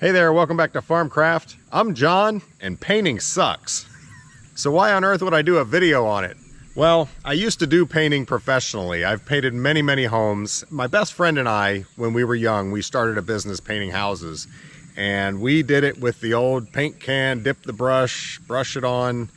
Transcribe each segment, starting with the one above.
Hey there, welcome back to Farmcraft. I'm John, and painting sucks. So why on earth would I do a video on it? Well, I used to do painting professionally. I've painted many homes. My best friend and I, when we were young, we started a business painting houses. And we did it with the old paint can, dip the brush it on.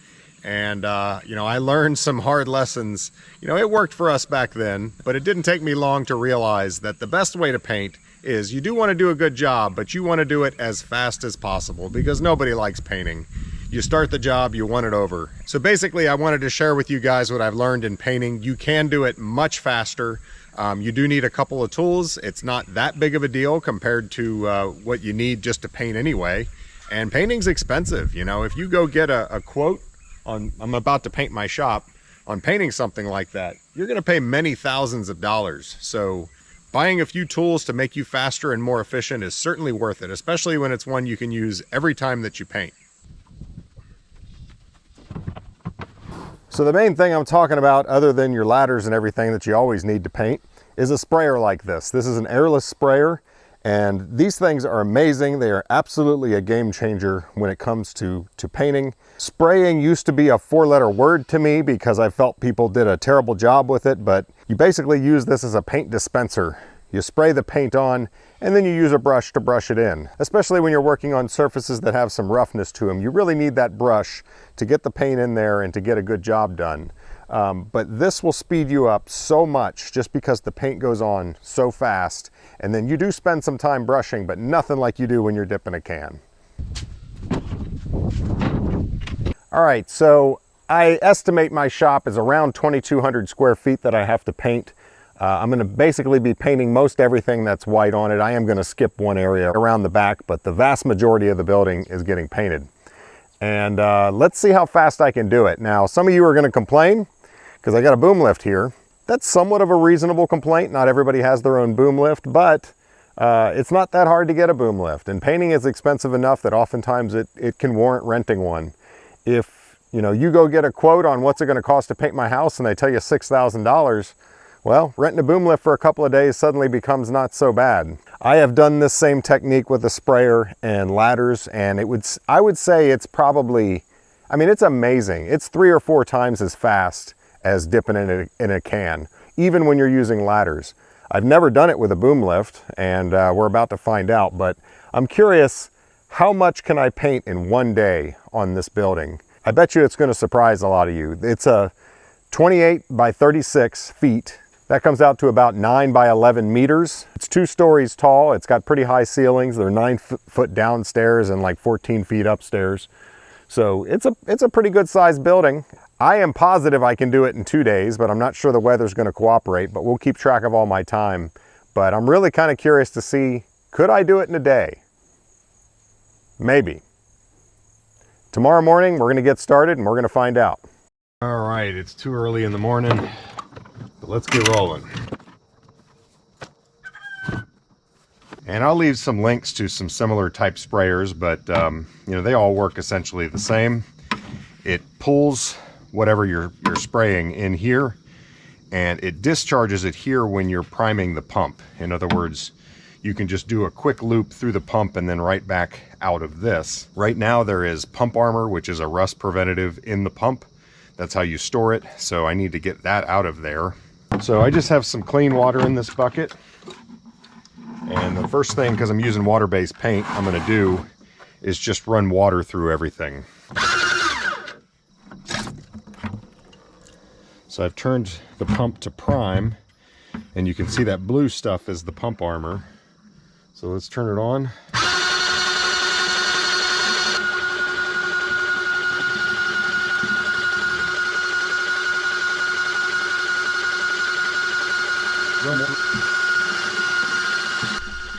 And, I learned some hard lessons. It worked for us back then, but it didn't take me long to realize that the best way to paint is you do want to do a good job, but you want to do it as fast as possible because nobody likes painting. You start the job, you want it over. So basically, I wanted to share with you guys what I've learned in painting. You can do it much faster. You do need a couple of tools. It's not that big of a deal compared to what you need just to paint anyway. And painting's expensive. If you go get a quote on, I'm about to paint my shop, on painting something like that, you're going to pay many thousands of dollars. So buying a few tools to make you faster and more efficient is certainly worth it, especially when it's one you can use every time that you paint. So the main thing I'm talking about, other than your ladders and everything that you always need to paint, is a sprayer like this. This is an airless sprayer, and these things are amazing. They are absolutely a game changer when it comes to painting. Spraying used to be a four-letter word to me because I felt people did a terrible job with it, but you basically use this as a paint dispenser. You spray the paint on, and then you use a brush to brush it in. Especially when you're working on surfaces that have some roughness to them. You really need that brush to get the paint in there and to get a good job done. But this will speed you up so much just because the paint goes on so fast. And then you do spend some time brushing, but nothing like you do when you're dipping a can. All right, so I estimate my shop is around 2,200 square feet that I have to paint. I'm going to basically be painting most everything that's white on it. I am going to skip one area around the back, but the vast majority of the building is getting painted. And let's see how fast I can do it. Now, some of you are going to complain because I got a boom lift here. That's somewhat of a reasonable complaint. Not everybody has their own boom lift, but it's not that hard to get a boom lift. And painting is expensive enough that oftentimes it can warrant renting one. If you go get a quote on what's it going to cost to paint my house and they tell you $6,000, well, renting a boom lift for a couple of days suddenly becomes not so bad. I have done this same technique with a sprayer and ladders, and I would say it's probably, it's amazing. It's 3 or 4 times as fast as dipping in a can, even when you're using ladders. I've never done it with a boom lift, and we're about to find out, but I'm curious, how much can I paint in one day on this building? I bet you it's going to surprise a lot of you. It's a 28 by 36 feet. That comes out to about 9 by 11 meters. It's 2 stories tall. It's got pretty high ceilings. They're 9 foot downstairs and like 14 feet upstairs. So it's a pretty good sized building. I am positive I can do it in 2 days, but I'm not sure the weather's going to cooperate, but we'll keep track of all my time. But I'm really kind of curious to see, could I do it in a day? Maybe. Tomorrow morning, we're going to get started and we're going to find out. All right, it's too early in the morning, but let's get rolling. And I'll leave some links to some similar type sprayers, but they all work essentially the same. It pulls whatever you're spraying in here, and it discharges it here when you're priming the pump. In other words, you can just do a quick loop through the pump and then right back out of this. Right now there is pump armor, which is a rust preventative in the pump. That's how you store it, so I need to get that out of there. So I just have some clean water in this bucket. And the first thing, because I'm using water-based paint, I'm going to do is just run water through everything. So I've turned the pump to prime, and you can see that blue stuff is the pump armor. So let's turn it on.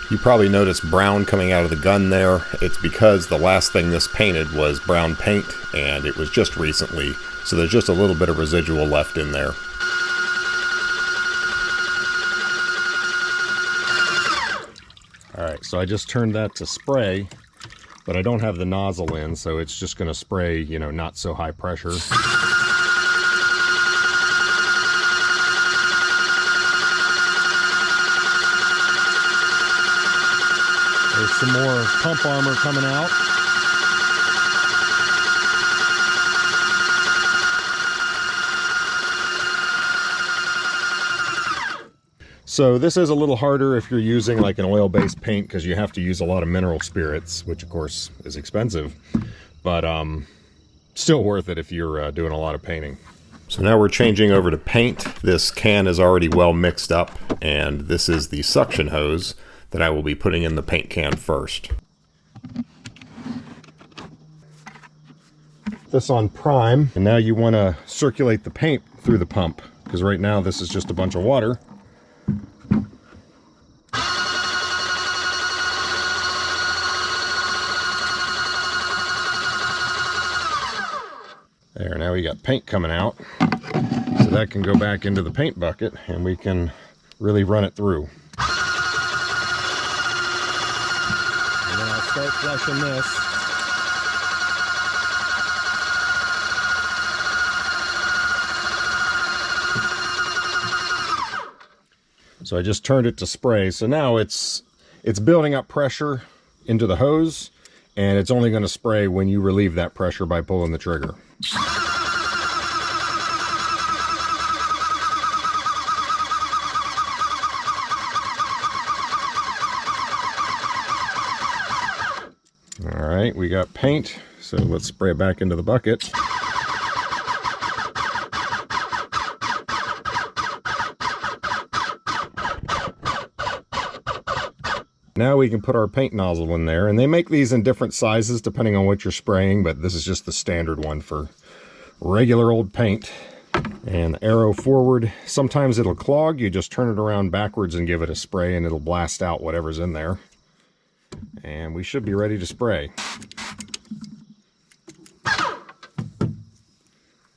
You probably noticed brown coming out of the gun there. It's because the last thing this painted was brown paint, and it was just recently, so there's just a little bit of residual left in there. Alright, so I just turned that to spray, but I don't have the nozzle in, so it's just going to spray, not so high pressure. There's some more pump armor coming out. So this is a little harder if you're using like an oil-based paint, because you have to use a lot of mineral spirits, which of course is expensive, but still worth it if you're doing a lot of painting. So now we're changing over to paint. This can is already well mixed up, and this is the suction hose that I will be putting in the paint can first. This on prime, and now you want to circulate the paint through the pump, because right now this is just a bunch of water. There, now we got paint coming out, so that can go back into the paint bucket and we can really run it through. And then I'll start flushing this. So I just turned it to spray, so now it's building up pressure into the hose, and it's only going to spray when you relieve that pressure by pulling the trigger. All right, we got paint, so let's spray it back into the bucket. Now we can put our paint nozzle in there, and they make these in different sizes depending on what you're spraying, but this is just the standard one for regular old paint. And the arrow forward, sometimes it'll clog. You just turn it around backwards and give it a spray, and it'll blast out whatever's in there. And we should be ready to spray.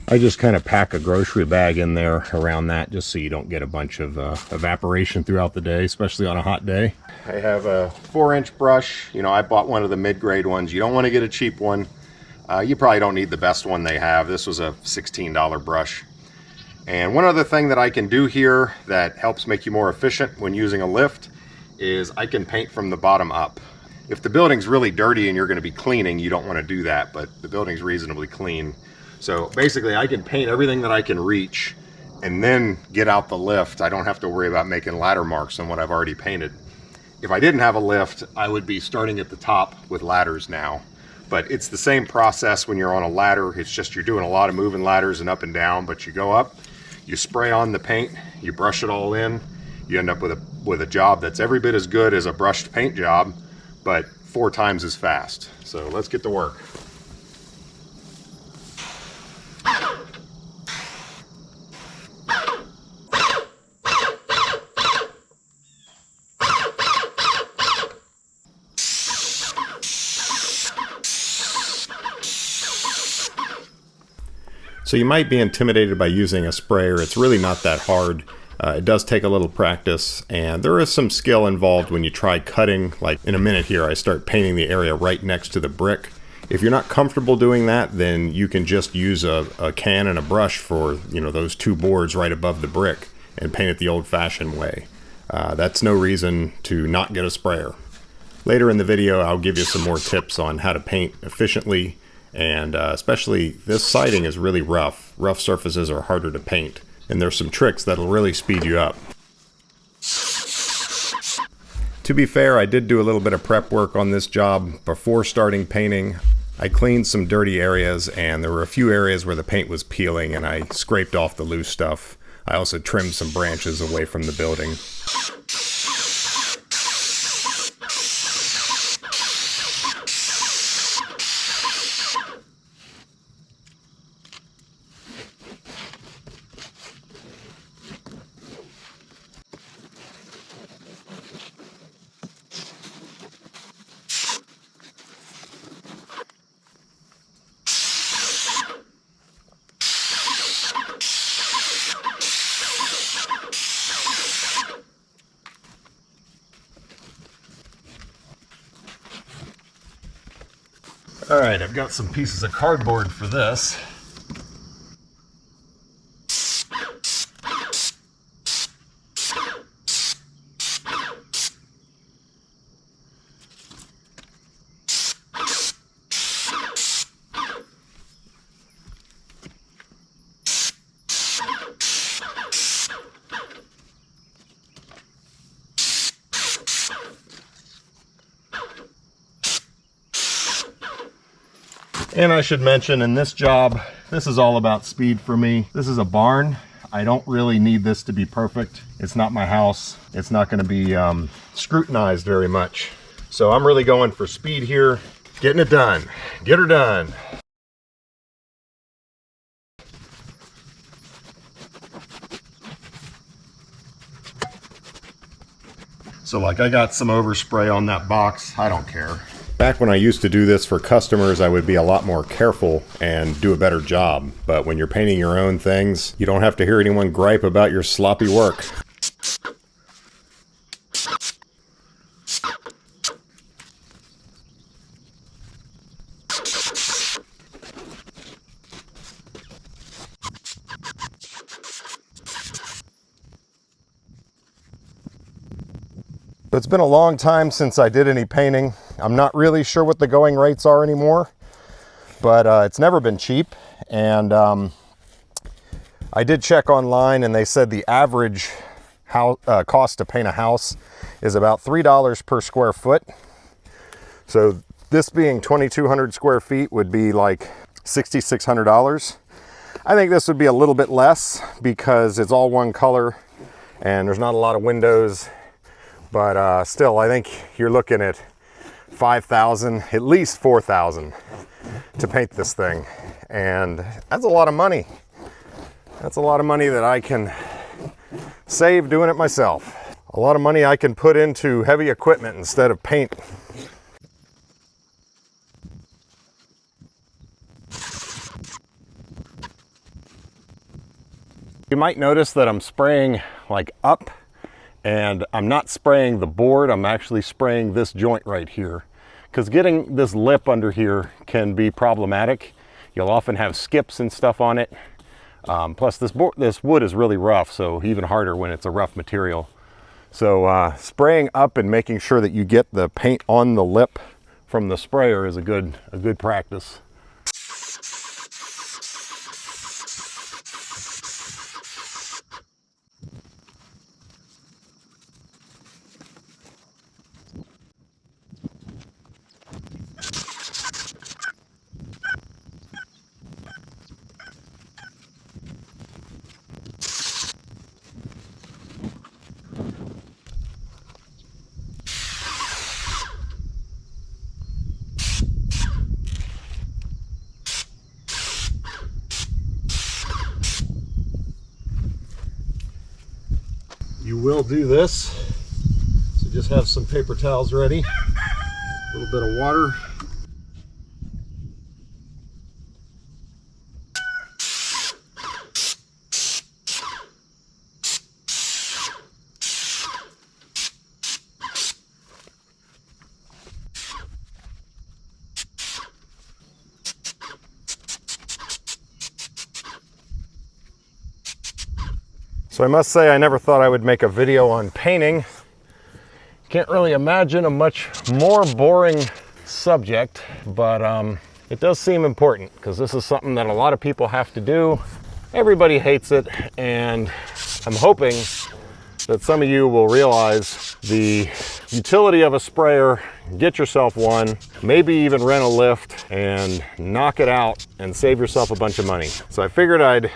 I just kind of pack a grocery bag in there around that, just so you don't get a bunch of evaporation throughout the day, especially on a hot day. I have a 4-inch brush. You know, I bought one of the mid-grade ones. You don't want to get a cheap one. You probably don't need the best one they have. This was a $16 brush. And one other thing that I can do here that helps make you more efficient when using a lift is I can paint from the bottom up. If the building's really dirty and you're going to be cleaning, you don't want to do that, but the building's reasonably clean. So basically I can paint everything that I can reach and then get out the lift. I don't have to worry about making ladder marks on what I've already painted. If I didn't have a lift, I would be starting at the top with ladders now. But it's the same process when you're on a ladder. It's just you're doing a lot of moving ladders and up and down, but you go up, you spray on the paint, you brush it all in, you end up with a job that's every bit as good as a brushed paint job, but 4 times as fast. So let's get to work. So you might be intimidated by using a sprayer. It's really not that hard. It does take a little practice, and there is some skill involved when you try cutting. Like in a minute here, I start painting the area right next to the brick. If you're not comfortable doing that, then you can just use a can and a brush for, you know, those 2 boards right above the brick and paint it the old-fashioned way. That's no reason to not get a sprayer. Later in the video, I'll give you some more tips on how to paint efficiently, and especially this siding is really rough. Rough surfaces are harder to paint, and there's some tricks that'll really speed you up. To be fair, I did do a little bit of prep work on this job before starting painting. I cleaned some dirty areas, and there were a few areas where the paint was peeling, and I scraped off the loose stuff. I also trimmed some branches away from the building. All right, I've got some pieces of cardboard for this. And I should mention, in this job, this is all about speed for me. This is a barn. I don't really need this to be perfect. It's not my house. It's not going to be scrutinized very much. So I'm really going for speed here, getting it done. Get her done. So like, I got some overspray on that box. I don't care. Back when I used to do this for customers, I would be a lot more careful and do a better job. But when you're painting your own things, you don't have to hear anyone gripe about your sloppy work. It's been a long time since I did any painting. I'm not really sure what the going rates are anymore, but it's never been cheap. And I did check online, and they said the average cost to paint a house is about $3 per square foot. So this being 2,200 square feet would be like $6,600. I think this would be a little bit less because it's all one color and there's not a lot of windows. But still, I think you're looking at $5,000, at least $4,000 to paint this thing. And that's a lot of money. That's a lot of money that I can save doing it myself. A lot of money I can put into heavy equipment instead of paint. You might notice that I'm spraying like up, and I'm not spraying the board, I'm actually spraying this joint right here. Because getting this lip under here can be problematic. You'll often have skips and stuff on it. Plus this wood is really rough, so even harder when it's a rough material. So spraying up and making sure that you get the paint on the lip from the sprayer is a good practice. You will do this, so just have some paper towels ready, a little bit of water. So I must say, I never thought I would make a video on painting. Can't really imagine a much more boring subject, but it does seem important because this is something that a lot of people have to do. Everybody hates it, and I'm hoping that some of you will realize the utility of a sprayer. Get yourself one, maybe even rent a lift and knock it out and save yourself a bunch of money. So I figured I'd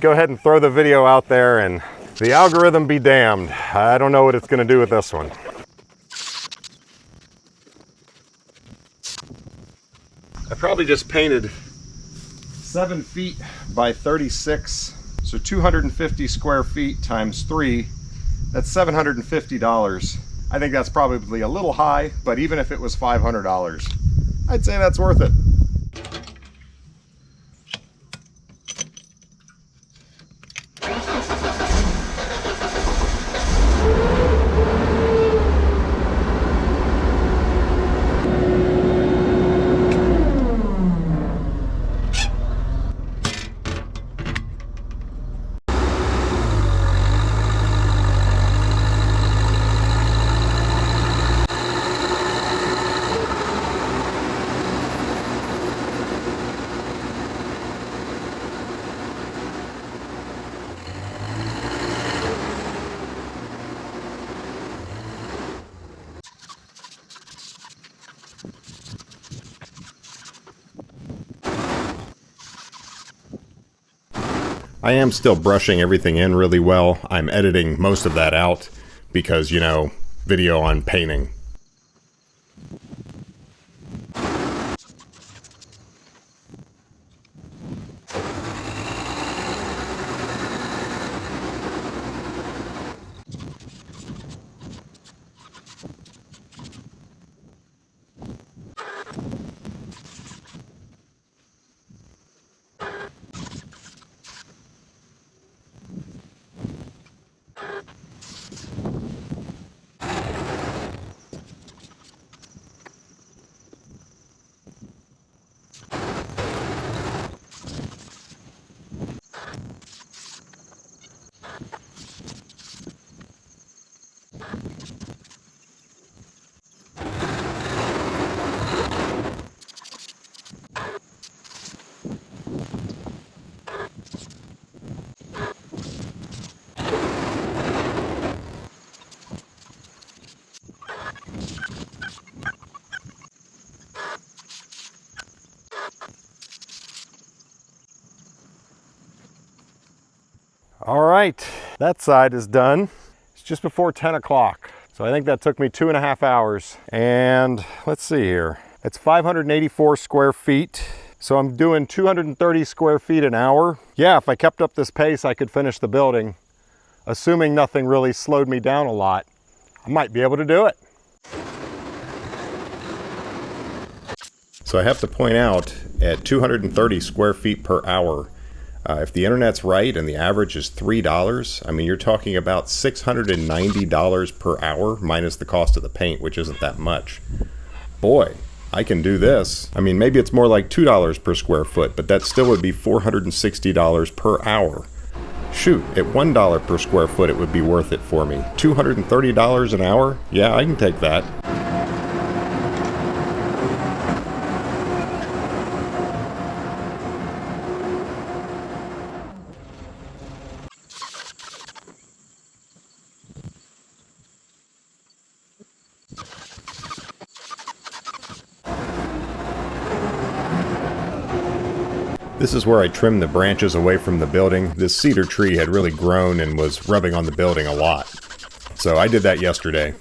go ahead and throw the video out there, and the algorithm be damned. I don't know what it's going to do with this one. I probably just painted 7 feet by 36, so 250 square feet times 3, that's $750. I think that's probably a little high, but even if it was $500, I'd say that's worth it. I am still brushing everything in really well. I'm editing most of that out because, you know, video on painting. All right, that side is done. It's just before 10 o'clock. So I think that took me 2.5 hours. And let's see here. It's 584 square feet. So I'm doing 230 square feet an hour. Yeah, if I kept up this pace, I could finish the building. Assuming nothing really slowed me down a lot, I might be able to do it. So I have to point out, at 230 square feet per hour, if the internet's right and the average is $3, I mean, you're talking about $690 per hour minus the cost of the paint, which isn't that much. Boy, I can do this. I mean, maybe it's more like $2 per square foot, but that still would be $460 per hour. Shoot, at $1 per square foot, it would be worth it for me. $230 an hour? Yeah, I can take that. This is where I trimmed the branches away from the building. This cedar tree had really grown and was rubbing on the building a lot. So I did that yesterday.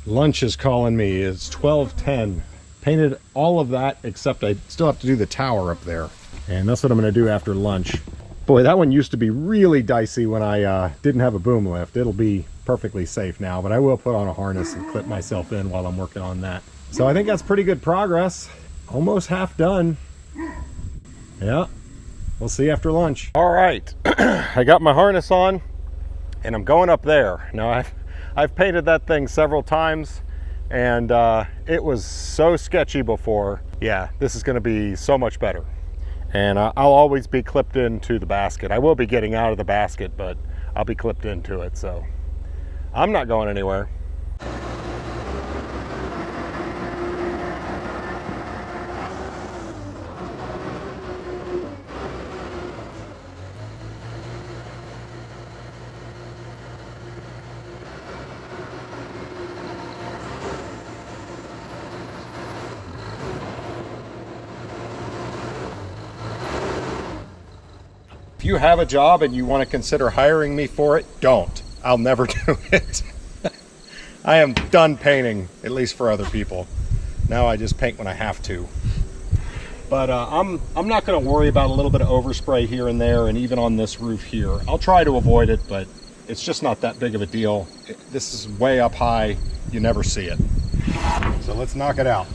Lunch is calling me. It's 12:10. Painted all of that except I still have to do the tower up there. And that's what I'm going to do after lunch. Boy, that one used to be really dicey when I didn't have a boom lift. It'll be perfectly safe now, but I will put on a harness and clip myself in while I'm working on that. So I think that's pretty good progress. Almost half done. Yeah, we'll see after lunch. All right, I got my harness on and I'm going up there. Now I've painted that thing several times and it was so sketchy before. Yeah, this is gonna be so much better. And I'll always be clipped into the basket. I will be getting out of the basket, but I'll be clipped into it, so I'm not going anywhere. If you have a job and you want to consider hiring me for it, don't. I'll never do it. I am done painting, at least for other people. Now I just paint when I have to. But I'm not going to worry about a little bit of overspray here and there, and even on this roof here. I'll try to avoid it, but it's just not that big of a deal. This is way up high. You never see it. So let's knock it out.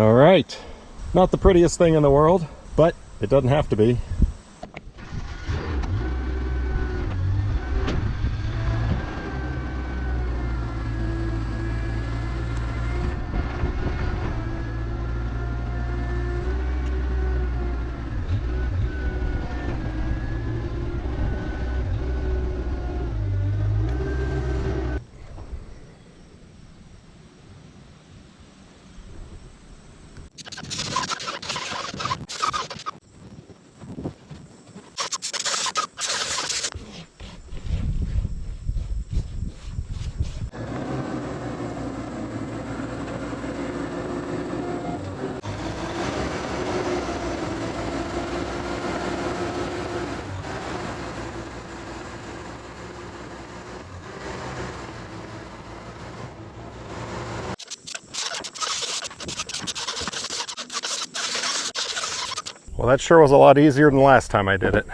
All right, not the prettiest thing in the world, but it doesn't have to be. Well, that sure was a lot easier than the last time I did it.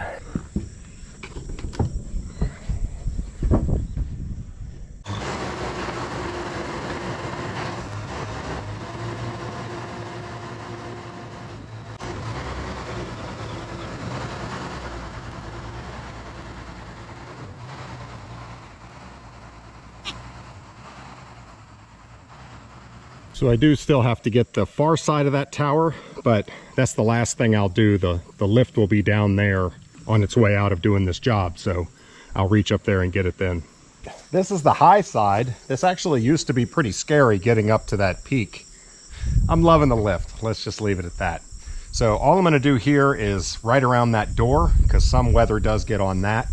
So I do still have to get the far side of that tower, but that's the last thing I'll do. The lift will be down there on its way out of doing this job, so I'll reach up there and get it then. This is the high side. This actually used to be pretty scary getting up to that peak. I'm loving the lift. Let's just leave it at that. So all I'm going to do here is right around that door, because some weather does get on that.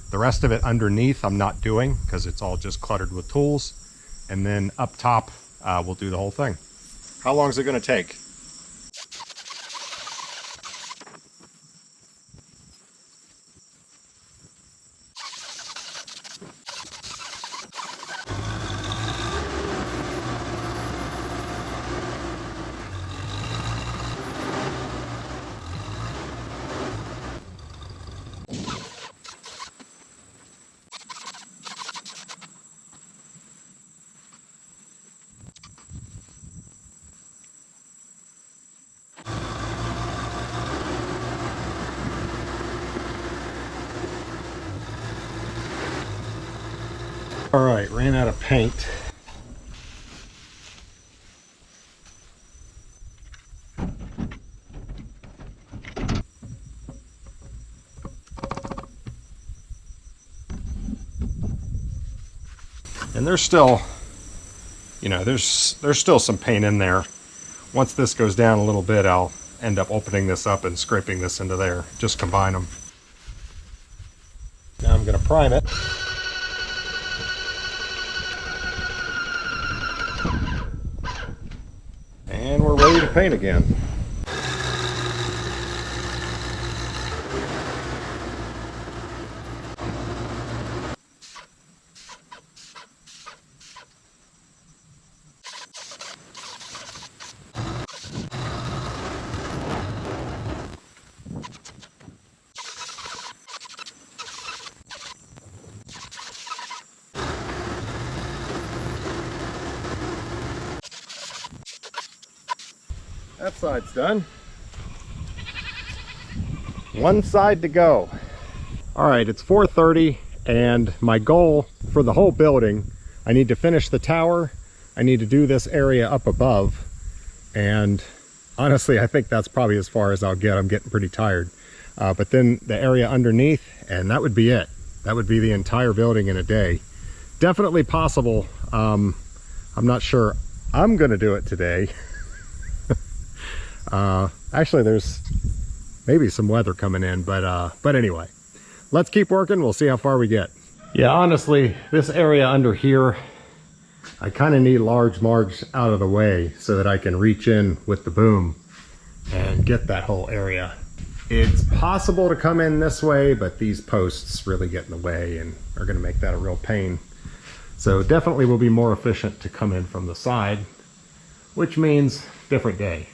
The rest of it underneath I'm not doing because it's all just cluttered with tools. And then up top, we'll do the whole thing. How long is it going to take? All right, ran out of paint. And there's still, there's still some paint in there. Once this goes down a little bit, I'll end up opening this up and scraping this into there. Just combine them. Now I'm going to prime it. And we're ready to paint again. That side's done. One side to go. All right, it's 4:30, and my goal for the whole building, I need to finish the tower, I need to do this area up above, and honestly, I think that's probably as far as I'll get. I'm getting pretty tired. But then the area underneath, and that would be it. That would be the entire building in a day. Definitely possible. I'm not sure I'm gonna do it today. Actually, there's maybe some weather coming in, but anyway, let's keep working. We'll see how far we get. Yeah, honestly, this area under here, I kind of need large margs out of the way so that I can reach in with the boom and get that whole area. It's possible to come in this way, but these posts really get in the way and are going to make that a real pain. So definitely will be more efficient to come in from the side, which means different day.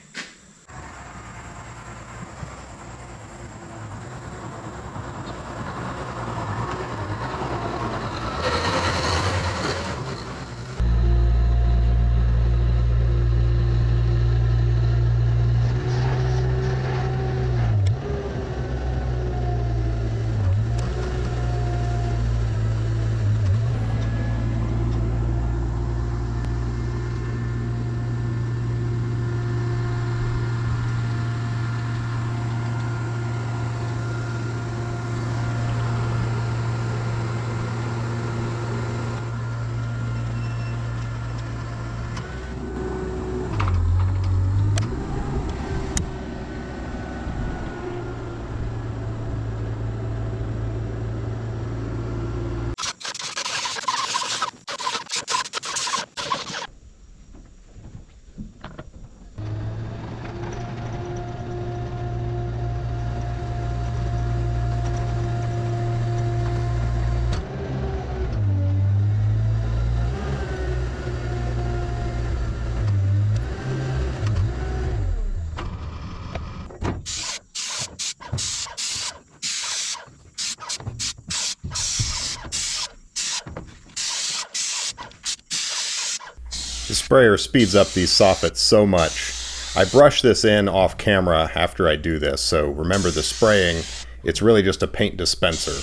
sprayer speeds up these soffits so much. I brush this in off camera after I do this, so remember the spraying, it's really just a paint dispenser.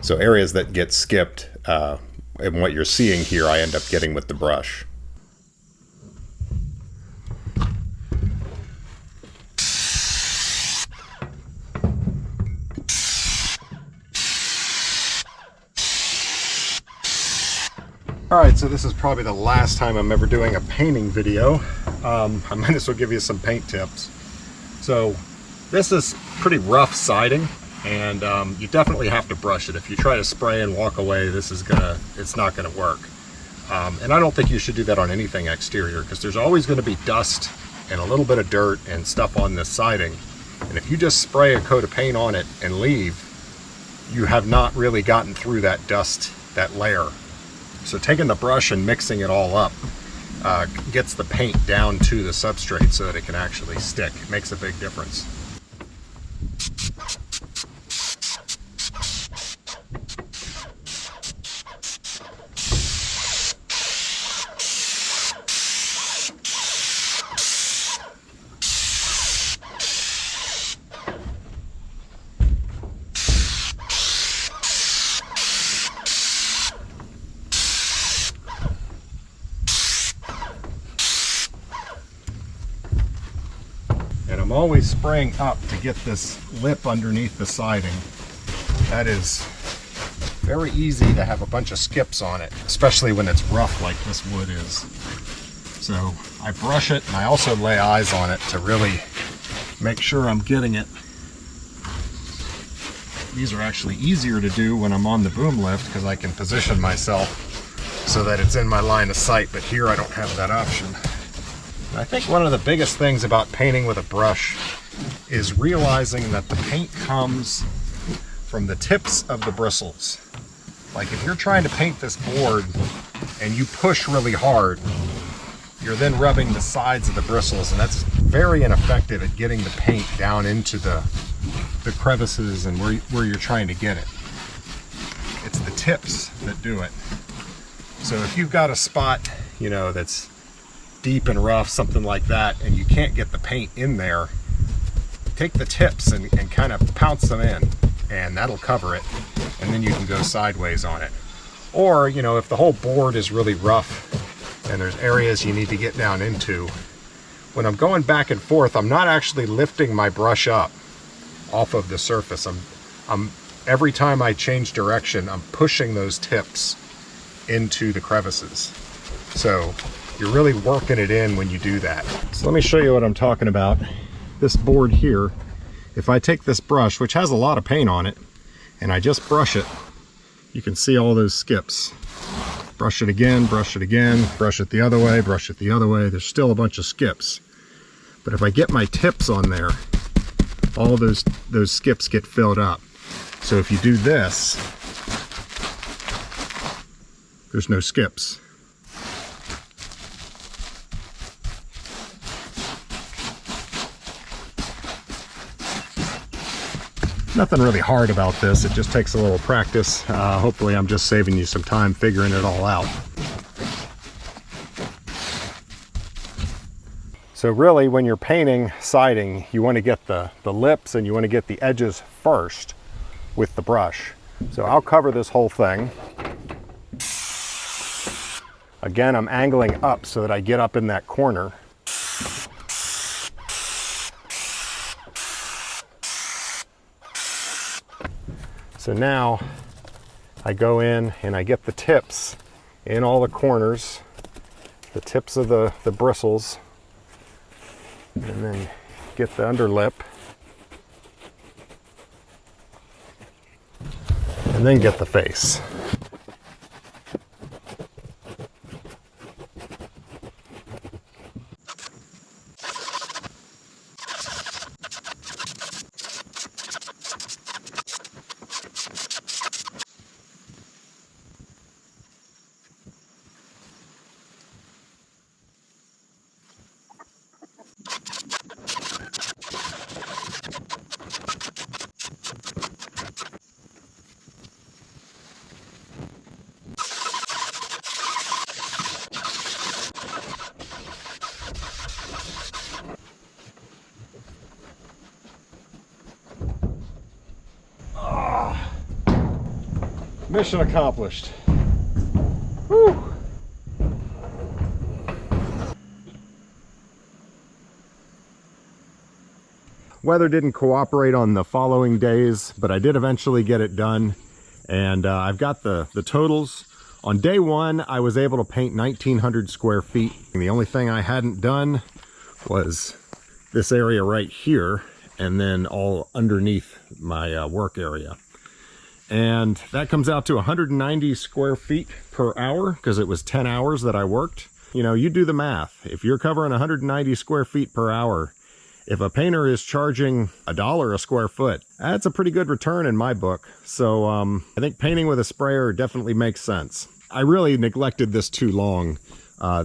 So areas that get skipped, and what you're seeing here, I end up getting with the brush. Alright, so this is probably the last time I'm ever doing a painting video. I might as well give you some paint tips. So this is pretty rough siding, and you definitely have to brush it. If you try to spray and walk away, it's not gonna work. And I don't think you should do that on anything exterior, because there's always gonna be dust and a little bit of dirt and stuff on this siding. And if you just spray a coat of paint on it and leave, you have not really gotten through that dust, that layer. So taking the brush and mixing it all up gets the paint down to the substrate so that it can actually stick. It makes a big difference. And I'm always spraying up to get this lip underneath the siding. That is very easy to have a bunch of skips on it, especially when it's rough like this wood is. So I brush it, and I also lay eyes on it to really make sure I'm getting it. These are actually easier to do when I'm on the boom lift, because I can position myself so that it's in my line of sight, but here I don't have that option. I think one of the biggest things about painting with a brush is realizing that the paint comes from the tips of the bristles. Like if you're trying to paint this board and you push really hard, you're then rubbing the sides of the bristles, and that's very ineffective at getting the paint down into the crevices and where you're trying to get it. It's the tips that do it. So if you've got a spot, you know, that's deep and rough, something like that, and you can't get the paint in there, take the tips and kind of pounce them in, and that'll cover it, and then you can go sideways on it. Or, you know, if the whole board is really rough and there's areas you need to get down into, when I'm going back and forth, I'm not actually lifting my brush up off of the surface. Every time I change direction, I'm pushing those tips into the crevices. So you're really working it in when you do that. So let me show you what I'm talking about. This board here, if I take this brush, which has a lot of paint on it, and I just brush it, you can see all those skips. Brush it again, brush it the other way, brush it the other way. There's still a bunch of skips. But if I get my tips on there, all those skips get filled up. So if you do this, there's no skips. Nothing really hard about this, it just takes a little practice. Hopefully I'm just saving you some time figuring it all out. So really, when you're painting siding, you want to get the lips and you want to get the edges first with the brush. So I'll cover this whole thing. Again, I'm angling up so that I get up in that corner. So now I go in and I get the tips in all the corners, the tips of the bristles, and then get the underlip, and then get the face. Mission accomplished. Whew. Weather didn't cooperate on the following days, but I did eventually get it done. And I've got the totals. On day one, I was able to paint 1,900 square feet. And the only thing I hadn't done was this area right here, and then all underneath my work area. And that comes out to 190 square feet per hour, because it was 10 hours that I worked. You know, you do the math. If you're covering 190 square feet per hour, if a painter is charging $1 a square foot, that's a pretty good return in my book. So I think painting with a sprayer definitely makes sense. I really neglected this too long.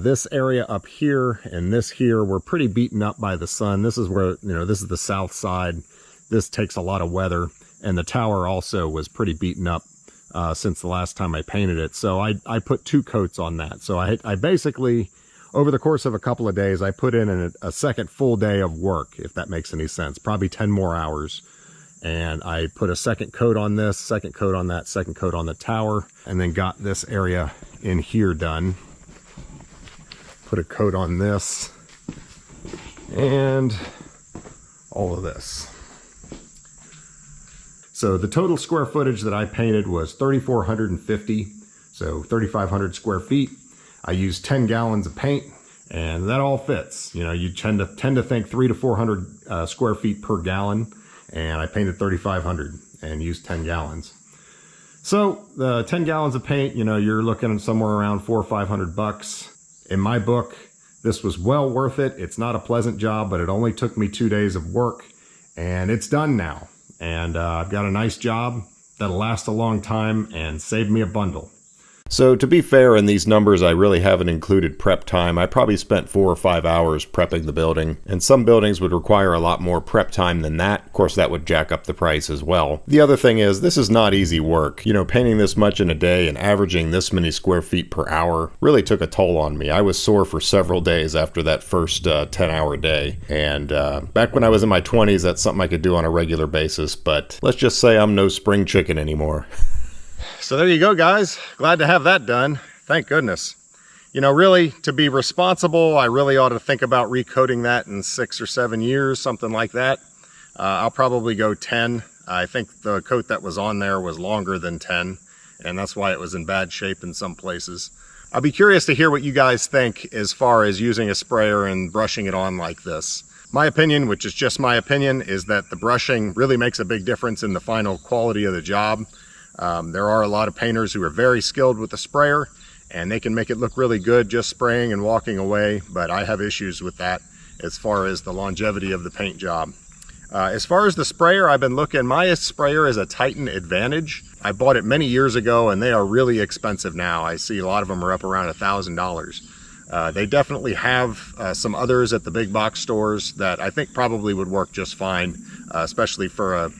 This area up here and this here were pretty beaten up by the sun. This is where, you know, this is the south side. This takes a lot of weather. And the tower also was pretty beaten up since the last time I painted it. So I put 2 coats on that. So I basically, over the course of a couple of days, I put in a second full day of work, if that makes any sense, probably 10 more hours. And I put a second coat on this, second coat on that, second coat on the tower, and then got this area in here done. Put a coat on this and all of this. So the total square footage that I painted was 3,450, so 3,500 square feet. I used 10 gallons of paint, and that all fits. You know, you tend to think 300 to 400 square feet per gallon, and I painted 3,500 and used 10 gallons. So the 10 gallons of paint, you know, you're looking at somewhere around $400 or $500. In my book, this was well worth it. It's not a pleasant job, but it only took me 2 days of work, and it's done now. And I've got a nice job that'll last a long time and save me a bundle. So to be fair, in these numbers, I really haven't included prep time. I probably spent 4 or 5 hours prepping the building, and some buildings would require a lot more prep time than that. Of course, that would jack up the price as well. The other thing is, this is not easy work. You know, painting this much in a day and averaging this many square feet per hour really took a toll on me. I was sore for several days after that first 10-hour day. And back when I was in my 20s, that's something I could do on a regular basis, but let's just say I'm no spring chicken anymore. So there you go, guys. Glad to have that done. Thank goodness. You know, really, to be responsible, I really ought to think about recoating that in 6 or 7 years, something like that. I'll probably go 10. I think the coat that was on there was longer than 10, and that's why it was in bad shape in some places. I'll be curious to hear what you guys think as far as using a sprayer and brushing it on like this. My opinion, which is just my opinion, is that the brushing really makes a big difference in the final quality of the job. There are a lot of painters who are very skilled with the sprayer, and they can make it look really good just spraying and walking away, but I have issues with that as far as the longevity of the paint job. As far as the sprayer, I've been looking. My sprayer is a Titan Advantage. I bought it many years ago, and they are really expensive now. I see a lot of them are up around $1,000. They definitely have some others at the big box stores that I think probably would work just fine, especially for a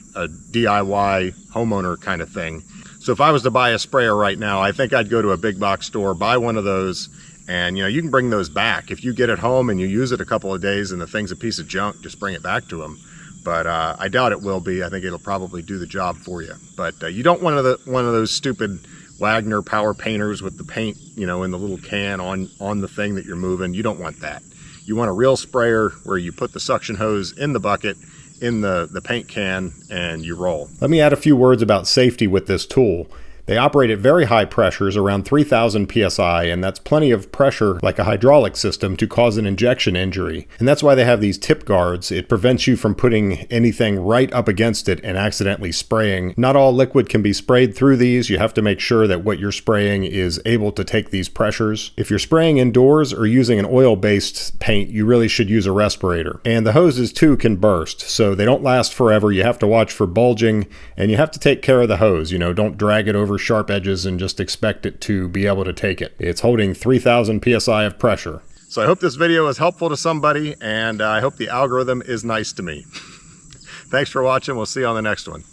DIY homeowner kind of thing. So if I was to buy a sprayer right now, I think I'd go to a big box store, buy one of those, and you know, you can bring those back. If you get it home and you use it a couple of days and the thing's a piece of junk, just bring it back to them. But I doubt it will be. I think it'll probably do the job for you. But you don't want one of those stupid Wagner power painters with the paint, you know, in the little can on the thing that you're moving. You don't want that. You want a real sprayer where you put the suction hose in the bucket, in the paint can, and you roll. Let me add a few words about safety with this tool. They operate at very high pressures, around 3,000 psi, and that's plenty of pressure, like a hydraulic system, to cause an injection injury. And that's why they have these tip guards. It prevents you from putting anything right up against it and accidentally spraying. Not all liquid can be sprayed through these. You have to make sure that what you're spraying is able to take these pressures. If you're spraying indoors or using an oil-based paint, you really should use a respirator. And the hoses too can burst, so they don't last forever. You have to watch for bulging, and you have to take care of the hose. You know, don't drag it over sharp edges and just expect it to be able to take it. It's holding 3,000 psi of pressure. So I hope this video is helpful to somebody, and I hope the algorithm is nice to me. Thanks for watching. We'll see you on the next one.